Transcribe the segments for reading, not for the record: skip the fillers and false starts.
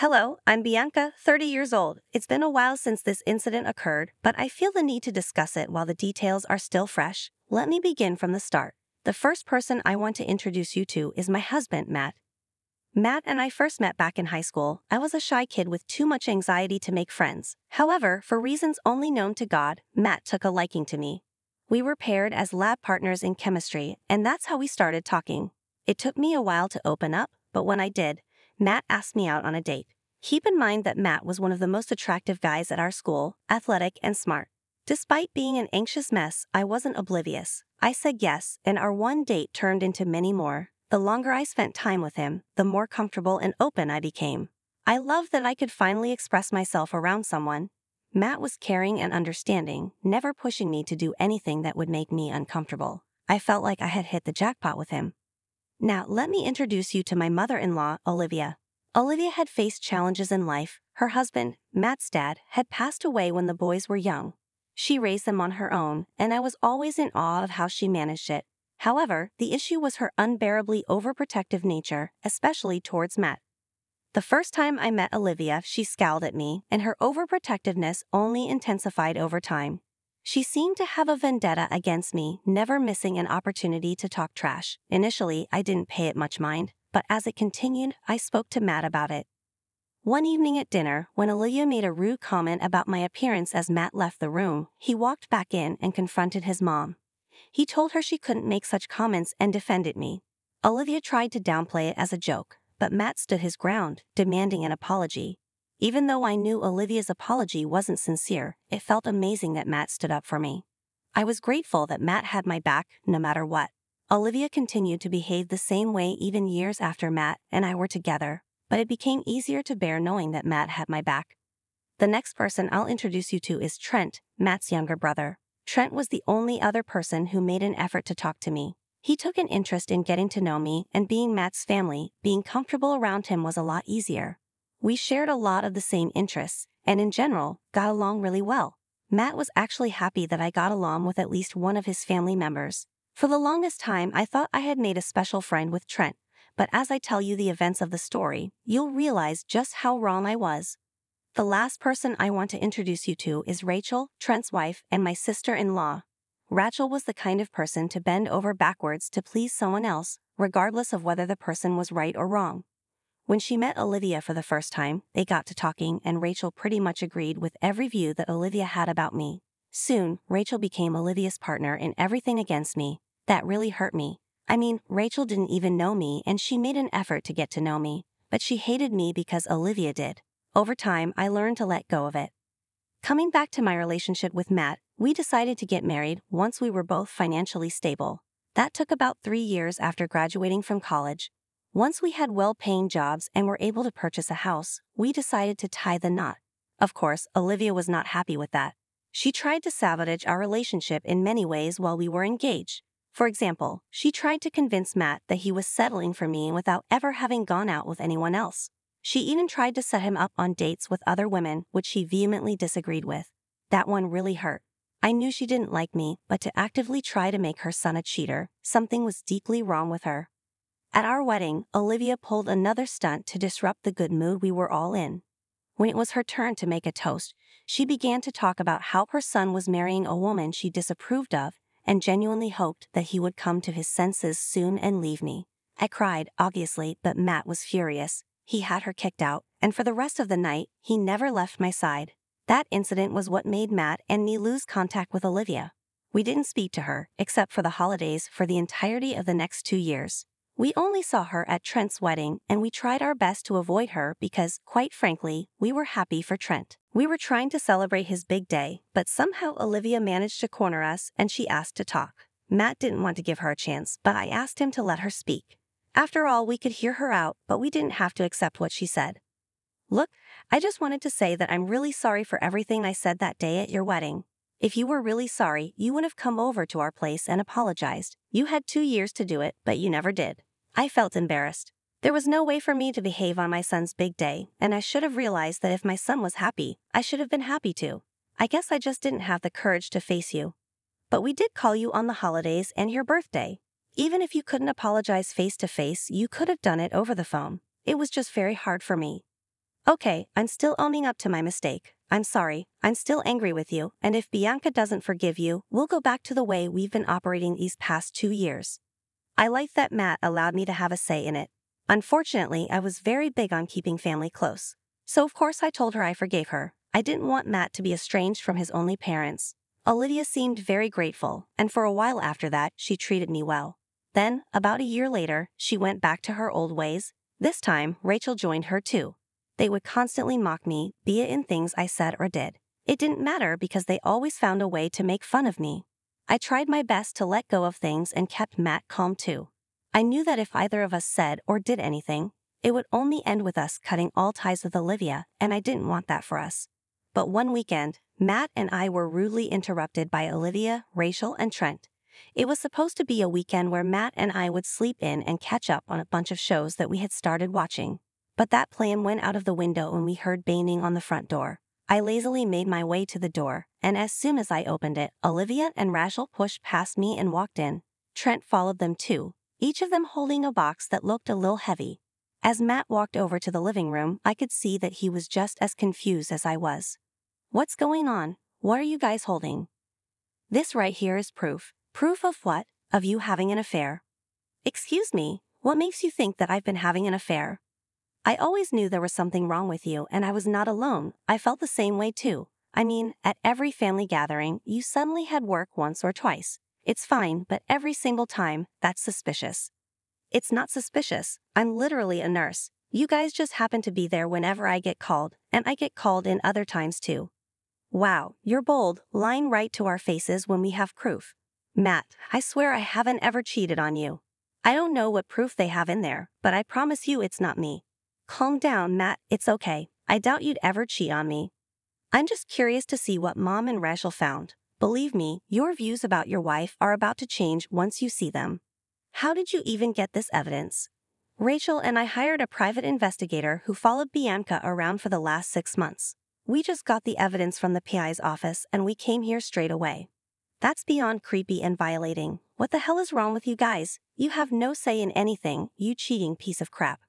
Hello, I'm Bianca, 30 years old. It's been a while since this incident occurred, but I feel the need to discuss it while the details are still fresh. Let me begin from the start. The first person I want to introduce you to is my husband, Matt. Matt and I first met back in high school. I was a shy kid with too much anxiety to make friends. However, for reasons only known to God, Matt took a liking to me. We were paired as lab partners in chemistry, and that's how we started talking. It took me a while to open up, but when I did, Matt asked me out on a date. Keep in mind that Matt was one of the most attractive guys at our school, athletic and smart. Despite being an anxious mess, I wasn't oblivious. I said yes, and our one date turned into many more. The longer I spent time with him, the more comfortable and open I became. I loved that I could finally express myself around someone. Matt was caring and understanding, never pushing me to do anything that would make me uncomfortable. I felt like I had hit the jackpot with him. Now, let me introduce you to my mother-in-law, Olivia. Olivia had faced challenges in life. Her husband, Matt's dad, had passed away when the boys were young. She raised them on her own, and I was always in awe of how she managed it. However, the issue was her unbearably overprotective nature, especially towards Matt. The first time I met Olivia, she scowled at me, and her overprotectiveness only intensified over time. She seemed to have a vendetta against me, never missing an opportunity to talk trash. Initially, I didn't pay it much mind, but as it continued, I spoke to Matt about it. One evening at dinner, when Olivia made a rude comment about my appearance as Matt left the room, he walked back in and confronted his mom. He told her she couldn't make such comments and defended me. Olivia tried to downplay it as a joke, but Matt stood his ground, demanding an apology. Even though I knew Olivia's apology wasn't sincere, it felt amazing that Matt stood up for me. I was grateful that Matt had my back, no matter what. Olivia continued to behave the same way even years after Matt and I were together, but it became easier to bear knowing that Matt had my back. The next person I'll introduce you to is Trent, Matt's younger brother. Trent was the only other person who made an effort to talk to me. He took an interest in getting to know me, and being Matt's family, being comfortable around him was a lot easier. We shared a lot of the same interests, and in general, got along really well. Matt was actually happy that I got along with at least one of his family members. For the longest time, I thought I had made a special friend with Trent, but as I tell you the events of the story, you'll realize just how wrong I was. The last person I want to introduce you to is Rachel, Trent's wife, and my sister-in-law. Rachel was the kind of person to bend over backwards to please someone else, regardless of whether the person was right or wrong. When she met Olivia for the first time, they got to talking, and Rachel pretty much agreed with every view that Olivia had about me. Soon, Rachel became Olivia's partner in everything against me. That really hurt me. I mean, Rachel didn't even know me, and she made an effort to get to know me, but she hated me because Olivia did. Over time, I learned to let go of it. Coming back to my relationship with Matt, we decided to get married once we were both financially stable. That took about 3 years after graduating from college. Once we had well-paying jobs and were able to purchase a house, we decided to tie the knot. Of course, Olivia was not happy with that. She tried to sabotage our relationship in many ways while we were engaged. For example, she tried to convince Matt that he was settling for me without ever having gone out with anyone else. She even tried to set him up on dates with other women, which he vehemently disagreed with. That one really hurt. I knew she didn't like me, but to actively try to make her son a cheater, something was deeply wrong with her. At our wedding, Olivia pulled another stunt to disrupt the good mood we were all in. When it was her turn to make a toast, she began to talk about how her son was marrying a woman she disapproved of and genuinely hoped that he would come to his senses soon and leave me. I cried, obviously, but Matt was furious. He had her kicked out, and for the rest of the night, he never left my side. That incident was what made Matt and me lose contact with Olivia. We didn't speak to her, except for the holidays, for the entirety of the next 2 years. We only saw her at Trent's wedding, and we tried our best to avoid her because, quite frankly, we were happy for Trent. We were trying to celebrate his big day, but somehow Olivia managed to corner us and she asked to talk. Matt didn't want to give her a chance, but I asked him to let her speak. After all, we could hear her out, but we didn't have to accept what she said. Look, I just wanted to say that I'm really sorry for everything I said that day at your wedding. If you were really sorry, you would have come over to our place and apologized. You had 2 years to do it, but you never did. I felt embarrassed. There was no way for me to behave on my son's big day, and I should have realized that if my son was happy, I should have been happy too. I guess I just didn't have the courage to face you. But we did call you on the holidays and your birthday. Even if you couldn't apologize face to face, you could have done it over the phone. It was just very hard for me. Okay, I'm still owning up to my mistake. I'm sorry, I'm still angry with you, and if Bianca doesn't forgive you, we'll go back to the way we've been operating these past 2 years. I like that Matt allowed me to have a say in it. Unfortunately, I was very big on keeping family close. So of course I told her I forgave her. I didn't want Matt to be estranged from his only parents. Olivia seemed very grateful, and for a while after that, she treated me well. Then, about a year later, she went back to her old ways. This time, Rachel joined her too. They would constantly mock me, be it in things I said or did. It didn't matter because they always found a way to make fun of me. I tried my best to let go of things and kept Matt calm too. I knew that if either of us said or did anything, it would only end with us cutting all ties with Olivia, and I didn't want that for us. But one weekend, Matt and I were rudely interrupted by Olivia, Rachel, and Trent. It was supposed to be a weekend where Matt and I would sleep in and catch up on a bunch of shows that we had started watching. But that plan went out of the window when we heard banging on the front door. I lazily made my way to the door, and as soon as I opened it, Olivia and Rachel pushed past me and walked in. Trent followed them too, each of them holding a box that looked a little heavy. As Matt walked over to the living room, I could see that he was just as confused as I was. What's going on? What are you guys holding? This right here is proof. Proof of what? Of you having an affair. Excuse me, what makes you think that I've been having an affair? I always knew there was something wrong with you, and I was not alone. I felt the same way too. I mean, at every family gathering, you suddenly had work once or twice. It's fine, but every single time, that's suspicious. It's not suspicious. I'm literally a nurse. You guys just happen to be there whenever I get called, and I get called in other times too. Wow, you're bold, lying right to our faces when we have proof. Matt, I swear I haven't ever cheated on you. I don't know what proof they have in there, but I promise you it's not me. Calm down, Matt, it's okay. I doubt you'd ever cheat on me. I'm just curious to see what Mom and Rachel found. Believe me, your views about your wife are about to change once you see them. How did you even get this evidence? Rachel and I hired a private investigator who followed Bianca around for the last 6 months. We just got the evidence from the PI's office and we came here straight away. That's beyond creepy and violating. What the hell is wrong with you guys? You have no say in anything, you cheating piece of crap.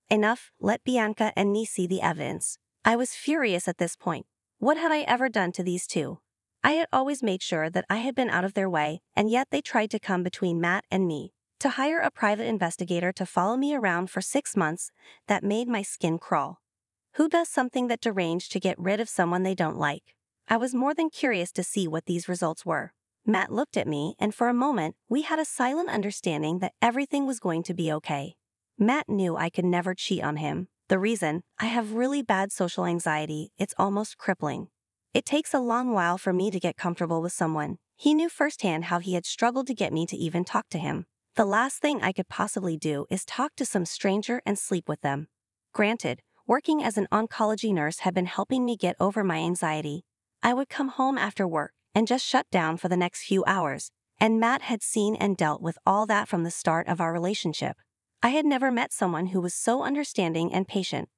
Enough, let Bianca and me see the evidence. I was furious at this point. What had I ever done to these two? I had always made sure that I had been out of their way, and yet they tried to come between Matt and me. To hire a private investigator to follow me around for 6 months, that made my skin crawl. Who does something that deranged to get rid of someone they don't like? I was more than curious to see what these results were. Matt looked at me, and for a moment, we had a silent understanding that everything was going to be okay. Matt knew I could never cheat on him. The reason? I have really bad social anxiety. It's almost crippling. It takes a long while for me to get comfortable with someone. He knew firsthand how he had struggled to get me to even talk to him. The last thing I could possibly do is talk to some stranger and sleep with them. Granted, working as an oncology nurse had been helping me get over my anxiety. I would come home after work and just shut down for the next few hours, and Matt had seen and dealt with all that from the start of our relationship. I had never met someone who was so understanding and patient.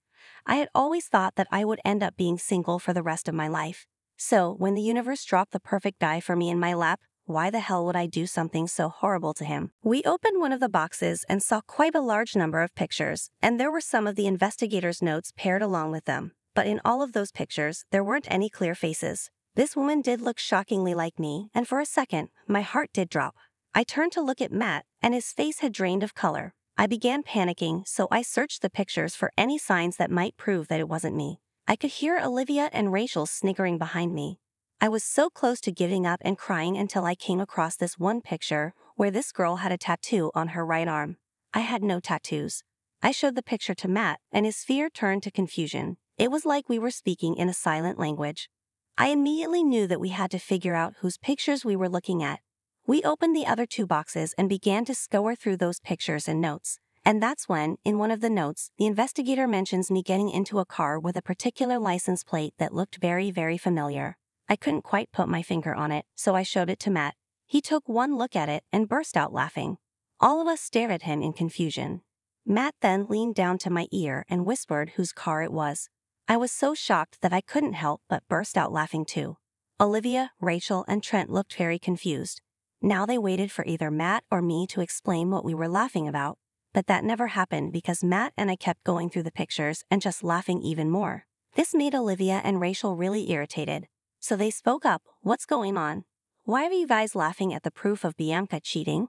I had always thought that I would end up being single for the rest of my life. So, when the universe dropped the perfect guy for me in my lap, why the hell would I do something so horrible to him? We opened one of the boxes and saw quite a large number of pictures, and there were some of the investigator's notes paired along with them. But in all of those pictures, there weren't any clear faces. This woman did look shockingly like me, and for a second, my heart did drop. I turned to look at Matt, and his face had drained of color. I began panicking, so I searched the pictures for any signs that might prove that it wasn't me. I could hear Olivia and Rachel sniggering behind me. I was so close to giving up and crying until I came across this one picture where this girl had a tattoo on her right arm. I had no tattoos. I showed the picture to Matt, and his fear turned to confusion. It was like we were speaking in a silent language. I immediately knew that we had to figure out whose pictures we were looking at. We opened the other 2 boxes and began to scour through those pictures and notes. And that's when, in one of the notes, the investigator mentions me getting into a car with a particular license plate that looked very, very familiar. I couldn't quite put my finger on it, so I showed it to Matt. He took one look at it and burst out laughing. All of us stared at him in confusion. Matt then leaned down to my ear and whispered whose car it was. I was so shocked that I couldn't help but burst out laughing too. Olivia, Rachel, and Trent looked very confused. Now they waited for either Matt or me to explain what we were laughing about. but that never happened because Matt and I kept going through the pictures and just laughing even more. This made Olivia and Rachel really irritated. So they spoke up, "What's going on? Why are you guys laughing at the proof of Bianca cheating?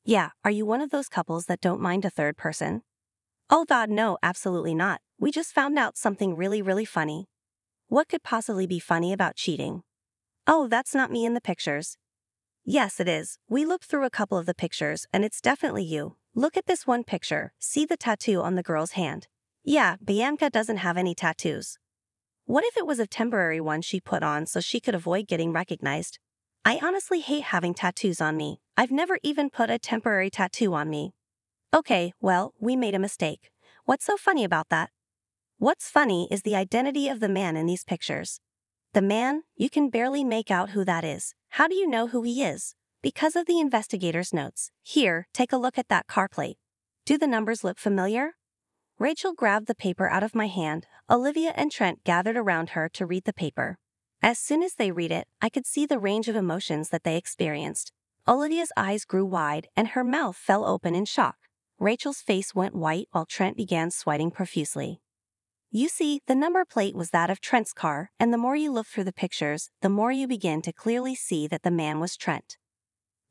Yeah, are you one of those couples that don't mind a third person?" "Oh God, no, absolutely not. We just found out something really funny." "What could possibly be funny about cheating?" "Oh, that's not me in the pictures." "Yes, it is. We looked through a couple of the pictures and it's definitely you. Look at this one picture. See the tattoo on the girl's hand?" "Yeah, Bianca doesn't have any tattoos." "What if it was a temporary one she put on so she could avoid getting recognized?" "I honestly hate having tattoos on me. I've never even put a temporary tattoo on me." "Okay, well, we made a mistake. What's so funny about that?" "What's funny is the identity of the man in these pictures." "The man? You can barely make out who that is. How do you know who he is?" "Because of the investigator's notes. Here, take a look at that car plate. Do the numbers look familiar?" Rachel grabbed the paper out of my hand. Olivia and Trent gathered around her to read the paper. As soon as they read it, I could see the range of emotions that they experienced. Olivia's eyes grew wide and her mouth fell open in shock. Rachel's face went white while Trent began sweating profusely. You see, the number plate was that of Trent's car, and the more you look through the pictures, the more you begin to clearly see that the man was Trent.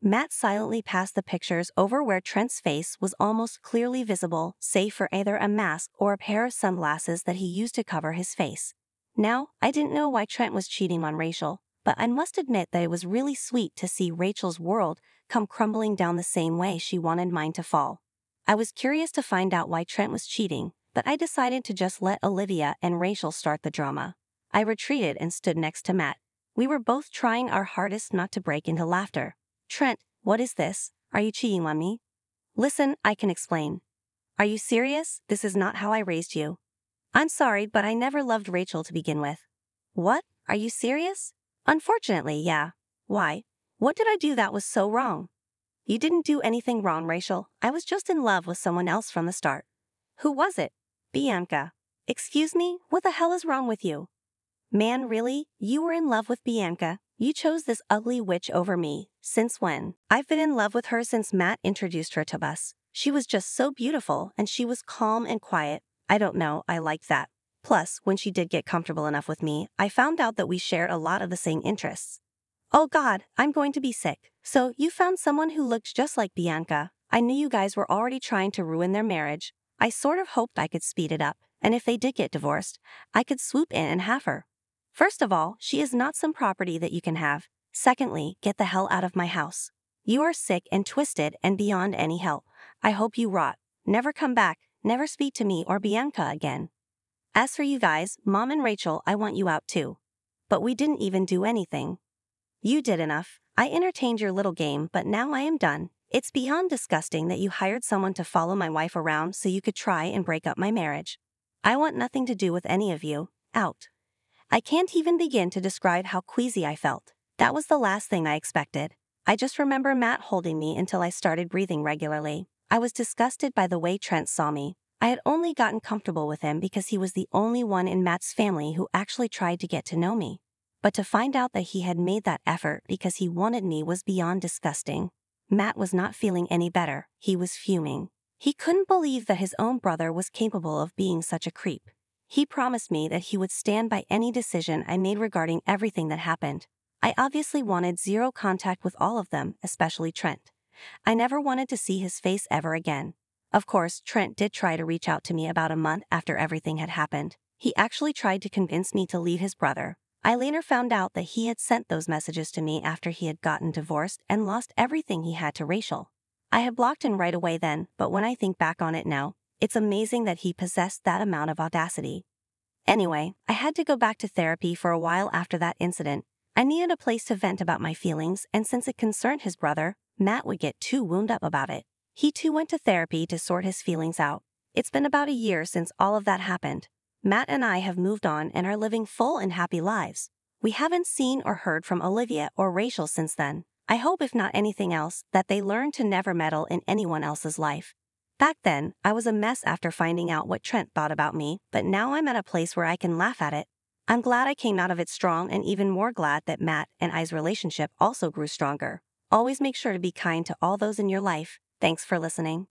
Matt silently passed the pictures over where Trent's face was almost clearly visible, save for either a mask or a pair of sunglasses that he used to cover his face. Now, I didn't know why Trent was cheating on Rachel, but I must admit that it was really sweet to see Rachel's world come crumbling down the same way she wanted mine to fall. I was curious to find out why Trent was cheating, but I decided to just let Olivia and Rachel start the drama. I retreated and stood next to Matt. We were both trying our hardest not to break into laughter. "Trent, what is this? Are you cheating on me?" "Listen, I can explain." "Are you serious? This is not how I raised you." "I'm sorry, but I never loved Rachel to begin with." "What? Are you serious?" "Unfortunately, yeah." "Why? What did I do that was so wrong?" "You didn't do anything wrong, Rachel. I was just in love with someone else from the start." "Who was it?" "Bianca." "Excuse me? What the hell is wrong with you?" "Man, really? You were in love with Bianca? You chose this ugly witch over me. Since when?" "I've been in love with her since Matt introduced her to us. She was just so beautiful and she was calm and quiet. I don't know, I liked that. Plus, when she did get comfortable enough with me, I found out that we shared a lot of the same interests." "Oh God, I'm going to be sick. So, you found someone who looked just like Bianca. I knew you guys were already trying to ruin their marriage. I sort of hoped I could speed it up, and if they did get divorced, I could swoop in and have her. First of all, she is not some property that you can have. Secondly, get the hell out of my house. You are sick and twisted and beyond any help. I hope you rot. Never come back, never speak to me or Bianca again. As for you guys, Mom and Rachel, I want you out too." "But we didn't even do anything." "You did enough. I entertained your little game, but now I am done. It's beyond disgusting that you hired someone to follow my wife around so you could try and break up my marriage. I want nothing to do with any of you. Out." I can't even begin to describe how queasy I felt. That was the last thing I expected. I just remember Matt holding me until I started breathing regularly. I was disgusted by the way Trent saw me. I had only gotten comfortable with him because he was the only one in Matt's family who actually tried to get to know me. But to find out that he had made that effort because he wanted me was beyond disgusting. Matt was not feeling any better. He was fuming. He couldn't believe that his own brother was capable of being such a creep. He promised me that he would stand by any decision I made regarding everything that happened. I obviously wanted zero contact with all of them, especially Trent. I never wanted to see his face ever again. Of course, Trent did try to reach out to me about a month after everything had happened. He actually tried to convince me to leave his brother. I later found out that he had sent those messages to me after he had gotten divorced and lost everything he had to Rachel. I had blocked him right away then, but when I think back on it now, it's amazing that he possessed that amount of audacity. Anyway, I had to go back to therapy for a while after that incident. I needed a place to vent about my feelings, and since it concerned his brother, Matt would get too wound up about it. He too went to therapy to sort his feelings out. It's been about a year since all of that happened. Matt and I have moved on and are living full and happy lives. We haven't seen or heard from Olivia or Rachel since then. I hope, if not anything else, that they learn to never meddle in anyone else's life. Back then, I was a mess after finding out what Trent thought about me, but now I'm at a place where I can laugh at it. I'm glad I came out of it strong and even more glad that Matt and I's relationship also grew stronger. Always make sure to be kind to all those in your life. Thanks for listening.